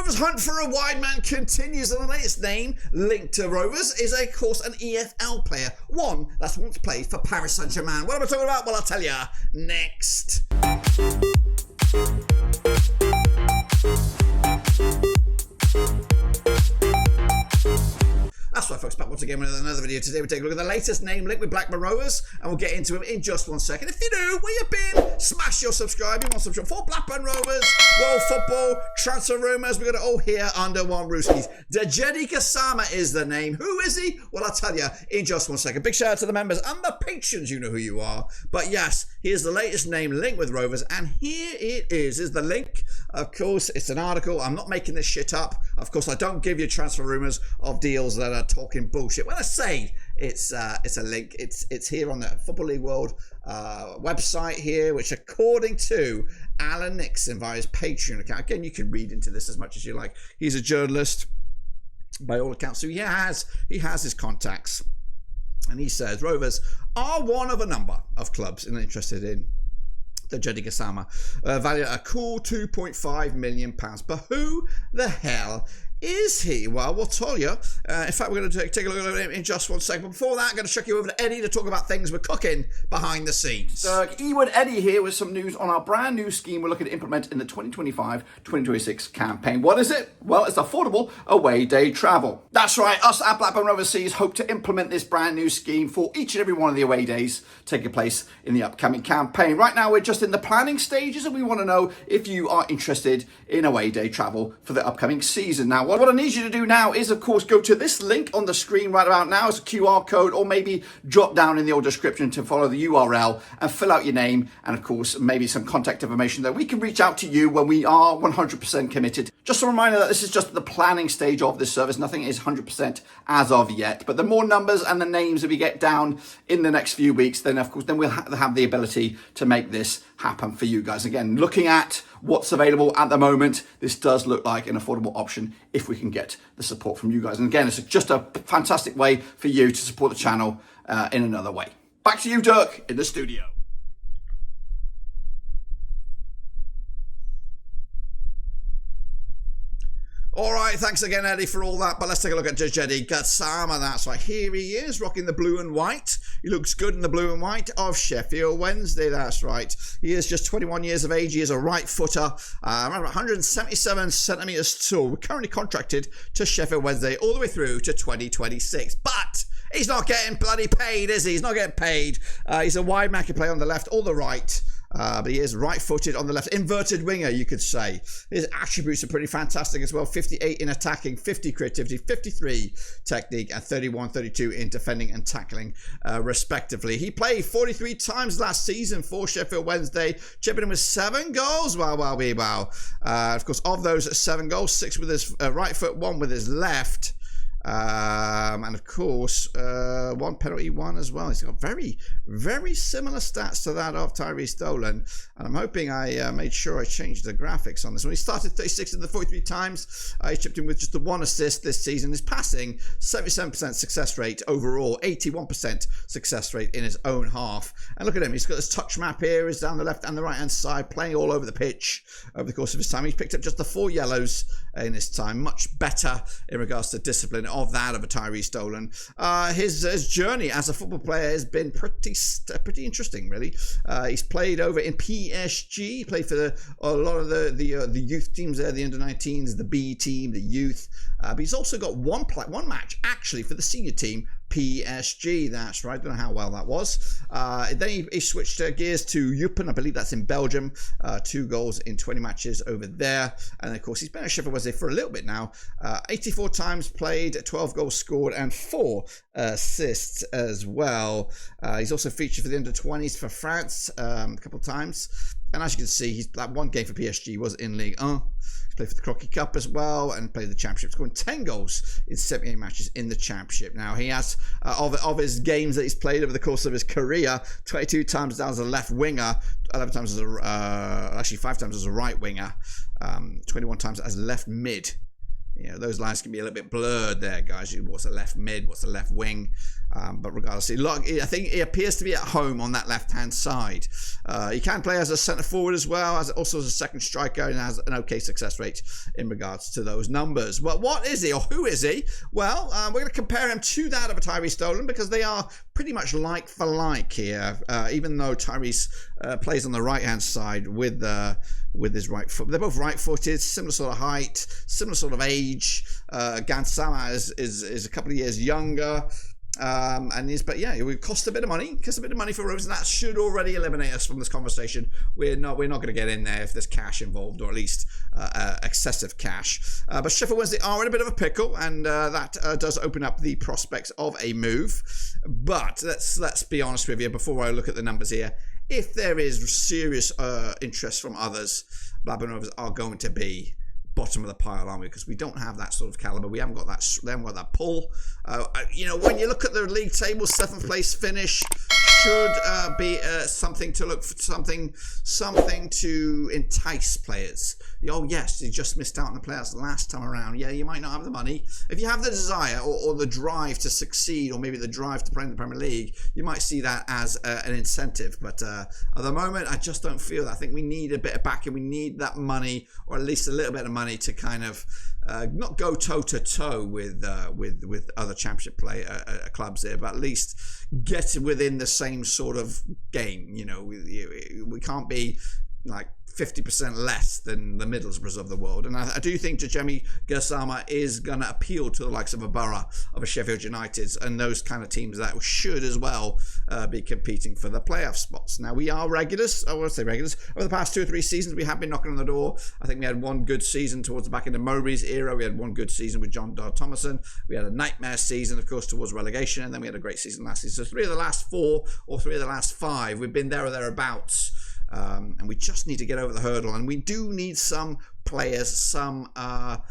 Rovers' hunt for a wide man continues, and the latest name linked to Rovers is, of course, an EFL player, one that's once played for Paris Saint-Germain. What am I talking about? Well, I'll tell you next. That's right, folks, back once again with another video. Today we take a look at the latest name link with Blackburn Rovers, and we'll get into him in just 1 second. If you're new, where you been? Smash your subscribe. You want subscribe for Blackburn Rovers, world football, transfer rumours. We got it all here under one Roverseas. Djeidi Gassama is the name. Who is he? Well, I'll tell you in just 1 second. Big shout out to the members and the patrons. You know who you are. But yes, here's the latest name link with Rovers, and here it is the link. Of course, it's an article. I'm not making this shit up. Of course, I don't give you transfer rumours of deals that are talking bullshit. When I say it's a link, it's here on the Football League World website here, which according to Alan Nixon via his Patreon account, again, you can read into this as much as you like. He's a journalist by all accounts, so he has his contacts, and he says Rovers are one of a number of clubs interested in the Djeidi Gassama, valued at a cool £2.5 million. But who the hell is he? Well, we'll tell you. In fact, we're going to take a look at him in just 1 second. But before that, I'm going to chuck you over to Eddie to talk about things we're cooking behind the scenes. Ewood Eddie here with some news on our brand new scheme we're looking to implement in the 2025-2026 campaign. What is it? Well, it's affordable away day travel. That's right, us at Blackburn Roverseas hope to implement this brand new scheme for each and every one of the away days taking place in the upcoming campaign. Right now, we're just in the planning stages, and we want to know if you are interested in away day travel for the upcoming season. Now, what I need you to do now is, of course, go to this link on the screen right about now. It's a QR code, or maybe drop down in the old description to follow the URL and fill out your name and, of course, maybe some contact information there. We can reach out to you when we are 100% committed. Just a reminder that this is just the planning stage of this service. Nothing is 100% as of yet. But the more numbers and the names that we get down in the next few weeks, then, of course, then we'll have the ability to make this happen for you guys. Again, looking at what's available at the moment, this does look like an affordable option if we can get the support from you guys. And again, it's just a fantastic way for you to support the channel in another way. Back to you, Dirk, in the studio. All right, thanks again, Eddie, for all that. But let's take a look at Djeidi Gassama. That's right. Here he is, rocking the blue and white. He looks good in the blue and white of Sheffield Wednesday. That's right. He is just 21 years of age. He is a right footer, around 177 centimetres tall. We're currently contracted to Sheffield Wednesday all the way through to 2026. But he's not getting bloody paid, is he? He's not getting paid. He's a wide man, can play on the left or the right. But he is right-footed on the left. Inverted winger, you could say. His attributes are pretty fantastic as well. 58 in attacking, 50 creativity, 53 technique, and 32 in defending and tackling, respectively. He played 43 times last season for Sheffield Wednesday, chipping in with 7 goals. Wow. Of course, of those 7 goals, 6 with his right foot, 1 with his left. And of course, 1 penalty, 1 as well. He's got very, very similar stats to that of Tyrese Dolan. And I'm hoping I made sure I changed the graphics on this one. He started 36 of the 43 times. He chipped in with just the 1 assist this season. His passing, 77% success rate overall, 81% success rate in his own half. And look at him. He's got this touch map here. He's down the left and the right hand side, playing all over the pitch over the course of his time. He's picked up just the 4 yellows in his time. Much better in regards to discipline of that of a Tyrese Dolan. His journey as a football player has been pretty interesting, really. He's played over in PSG. He played for a lot of the youth teams there, the under-19s, the B team, the youth. But he's also got one match actually for the senior team, PSG. That's right. Don't know how well that was. Then he switched gears to Eupen. I believe that's in Belgium. 2 goals in 20 matches over there. And of course, he's been at Sheffield Wednesday for a little bit now. 84 times played, 12 goals scored, and 4 assists as well. He's also featured for the under-20s for France a couple of times. And as you can see, that 1 game for PSG was in Ligue 1. He's played for the Crocky Cup as well and played the Championship, scoring 10 goals in 78 matches in the Championship. Now, he has, of his games that he's played over the course of his career, 22 times down as a left winger, 11 times as actually 5 times as a right winger, 21 times as left mid. You know, those lines can be a little bit blurred there, guys. What's the left mid? What's the left wing? But regardless, I think he appears to be at home on that left-hand side. He can play as a centre forward as well, also as a second striker, and has an okay success rate in regards to those numbers. Well, what is he, or who is he? Well, we're going to compare him to that of a Tyrese Dolan because they are pretty much like for like here. Even though Tyrese plays on the right-hand side with his right foot, they're both right-footed, similar sort of height, similar sort of age. Gassama is a couple of years younger. But yeah, it would cost a bit of money. For Rovers, and that should already eliminate us from this conversation. We're not going to get in there if there's cash involved, or at least excessive cash. But Sheffield Wednesday are in a bit of a pickle, and that does open up the prospects of a move. But let's be honest with you before I look at the numbers here. If there is serious interest from others, Blackburn Rovers are going to be bottom of the pile, aren't we? Because we don't have that sort of caliber. We haven't got that pull. When you look at the league table, 7th place finish should be something to look for, something to entice players. Oh yes, you just missed out on the playoffs last time around. Yeah, you might not have the money. If you have the desire or the drive to succeed, or maybe the drive to play in the Premier League, you might see that as an incentive. But at the moment, I just don't feel that. I think we need a bit of backing. We need that money, or at least a little bit of money, to kind of not go toe to toe with other Championship clubs there, but at least get within the same sort of game. You know, we can't be like 50% less than the Middlesbroughs of the world. And I do think Djeidi Gassama is going to appeal to the likes of a Borough, of a Sheffield United, and those kind of teams that should as well be competing for the playoff spots. Now, we are regulars. I won't say regulars. Over the past 2 or 3 seasons, we have been knocking on the door. I think we had one good season towards the back end of Mowbray's era. We had one good season with Jon Dahl Tomasson. We had a nightmare season, of course, towards relegation. And then we had a great season last season. So 3 of the last 4 or 3 of the last 5, we've been there or thereabouts. And we just need to get over the hurdle, and we do need some players, some talent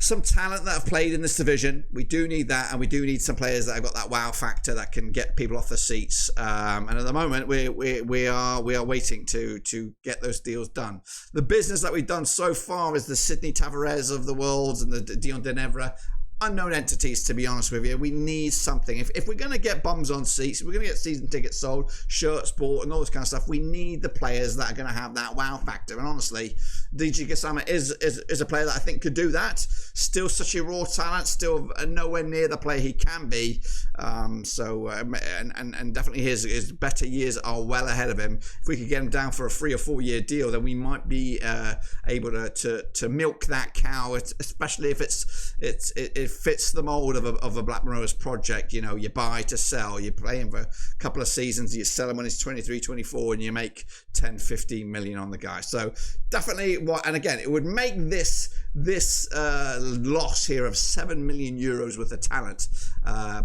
that have played in this division. We do need that, and we do need some players that have got that wow factor that can get people off the seats. And at the moment, we are waiting to get those deals done. The business that we've done so far is the Sydney Tavares of the world and the Dion Denevra. Unknown entities, to be honest with you. We need something. If we're going to get bums on seats, if we're going to get season tickets sold, shirts bought, and all this kind of stuff, we need the players that are going to have that wow factor. And honestly, Djeidi Gassama is a player that I think could do that. Still such a raw talent, still nowhere near the player he can be. And definitely his better years are well ahead of him. If we could get him down for a 3 or 4 year deal, then we might be able to milk that cow, especially if it fits the mold of a Blackburn Rovers project. You know, you buy to sell, you play him for a couple of seasons, you sell him when he's 23, 24, and you make 10, 15 million on the guy. So definitely and again, it would make this loss here of 7 million euros worth of talent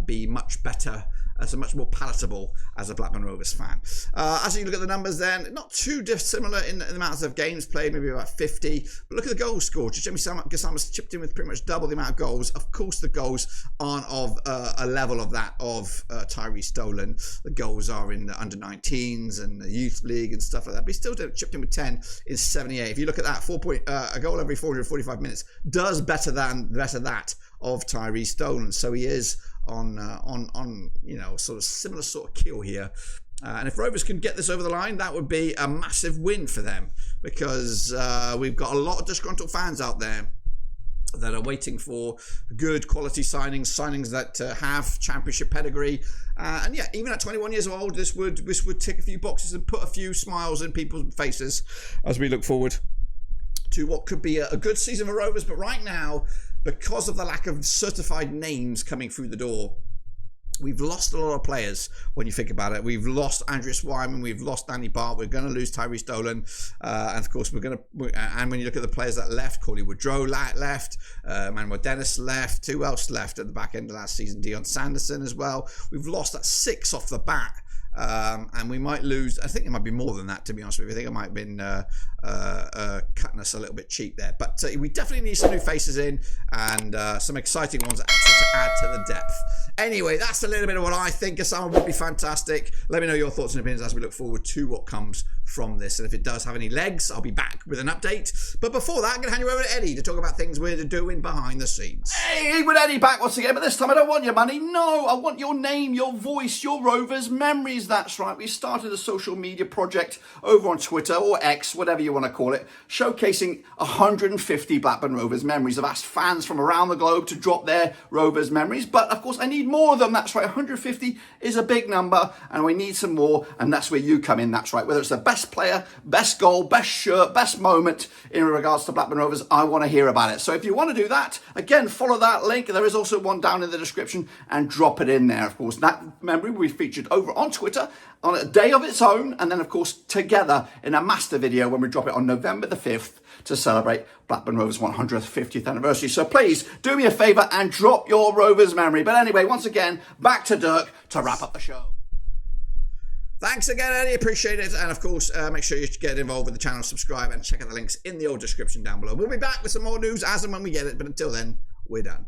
be much better, so much more palatable as a Blackburn Rovers fan. As you look at the numbers then, not too dissimilar in the amounts of games played, maybe about 50. But look at the goals scored. Djeidi Gassama's chipped in with pretty much double the amount of goals. Of course, the goals aren't of a level of that of Tyrese Dolan. The goals are in the under-19s and the Youth League and stuff like that. But he still chipped in with 10 in 78. If you look at that, a goal every 445 minutes does better that of Tyrese Dolan. So he is on sort of similar sort of kill here. And if Rovers can get this over the line, that would be a massive win for them, because we've got a lot of disgruntled fans out there that are waiting for good quality signings that have Championship pedigree. And yeah, even at 21 years old, this would tick a few boxes and put a few smiles in people's faces as we look forward to what could be a good season for Rovers. But right now, because of the lack of certified names coming through the door, we've lost a lot of players when you think about it. We've lost Andreas Wyman, we've lost Danny Bart, we're going to lose Tyrese Dolan, and of course and when you look at the players that left, Corley Woodrow left, Manuel Dennis left, who else left at the back end of last season? Dion Sanderson as well. We've lost that 6 off the bat. And we might lose, I think it might be more than that, to be honest with you. I think it might have been cutting us a little bit cheap there. But we definitely need some new faces in, and some exciting ones to add to the depth. Anyway, that's a little bit of what I think. Gassama would be fantastic. Let me know your thoughts and opinions as we look forward to what comes from this. And if it does have any legs, I'll be back with an update. But before that, I'm going to hand you over to Eddie to talk about things we're doing behind the scenes. Hey, with Eddie back once again, but this time I don't want your money. No, I want your name, your voice, your Rovers memories. That's right. We started a social media project over on Twitter or X, whatever you want to call it, showcasing 150 Blackburn Rovers memories. I've asked fans from around the globe to drop their Rovers memories, but of course I need more of them. That's right. 150 is a big number and we need some more, and that's where you come in. That's right. Whether it's the best player, best goal, best shirt, best moment in regards to Blackburn Rovers, I want to hear about it. So if you want to do that, again, follow that link. There is also one down in the description, and drop it in there. Of course, that memory will be featured over on Twitter on a day of its own, and then of course together in a master video when we drop it on November the 5th to celebrate Blackburn Rovers' 150th anniversary. So please do me a favour and drop your Rovers memory. But anyway, once again, back to Dirk to wrap up the show. Thanks again, Eddie. Appreciate it. And of course, make sure you get involved with the channel, subscribe, and check out the links in the old description down below. We'll be back with some more news as and when we get it. But until then, we're done.